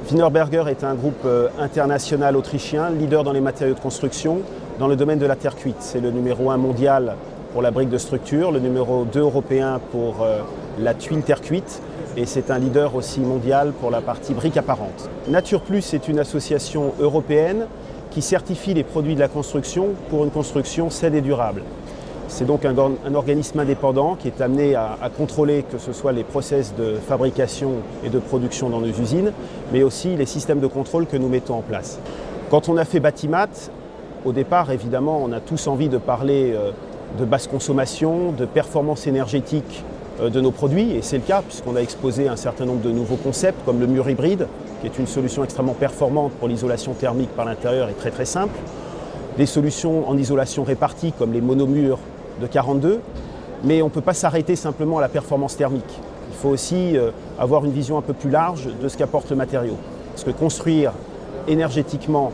Wienerberger est un groupe international autrichien, leader dans les matériaux de construction, dans le domaine de la terre cuite. C'est le numéro 1 mondial pour la brique de structure, le numéro 2 européen pour la tuile terre cuite, et c'est un leader aussi mondial pour la partie brique apparente. Nature Plus est une association européenne qui certifie les produits de la construction pour une construction saine et durable. C'est donc un organisme indépendant qui est amené à contrôler que ce soit les process de fabrication et de production dans nos usines, mais aussi les systèmes de contrôle que nous mettons en place. Quand on a fait Batimat, au départ, évidemment, on a tous envie de parler de basse consommation, de performance énergétique de nos produits, et c'est le cas puisqu'on a exposé un certain nombre de nouveaux concepts comme le mur hybride, qui est une solution extrêmement performante pour l'isolation thermique par l'intérieur et très simple. Des solutions en isolation répartie comme les monomurs de 42, mais on ne peut pas s'arrêter simplement à la performance thermique. Il faut aussi avoir une vision un peu plus large de ce qu'apporte le matériau. Parce que construire énergétiquement,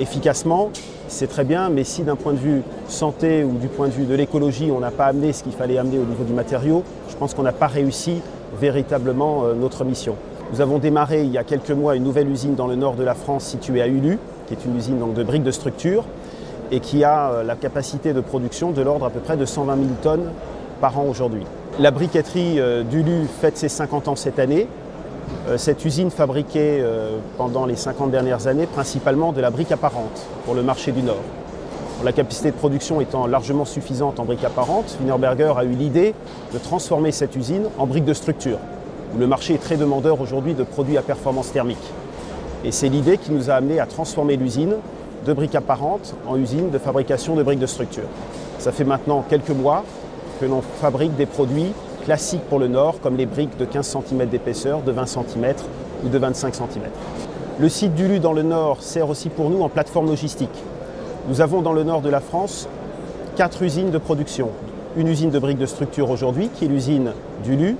efficacement, c'est très bien, mais si d'un point de vue santé ou du point de vue de l'écologie, on n'a pas amené ce qu'il fallait amener au niveau du matériau, je pense qu'on n'a pas réussi véritablement notre mission. Nous avons démarré il y a quelques mois une nouvelle usine dans le nord de la France située à Ulu, qui est une usine donc, de briques de structure, et qui a la capacité de production de l'ordre à peu près de 120 000 tonnes par an aujourd'hui. La briqueterie d'Ulu fête ses 50 ans cette année. Cette usine fabriquait pendant les 50 dernières années principalement de la brique apparente pour le marché du Nord. La capacité de production étant largement suffisante en brique apparente, Wienerberger a eu l'idée de transformer cette usine en brique de structure, où le marché est très demandeur aujourd'hui de produits à performance thermique. Et c'est l'idée qui nous a amené à transformer l'usine de briques apparentes en usine de fabrication de briques de structure. Ça fait maintenant quelques mois que l'on fabrique des produits classiques pour le Nord, comme les briques de 15 cm d'épaisseur, de 20 cm ou de 25 cm. Le site d'Ulu dans le Nord sert aussi pour nous en plateforme logistique. Nous avons dans le Nord de la France 4 usines de production. Une usine de briques de structure aujourd'hui, qui est l'usine d'Ulu,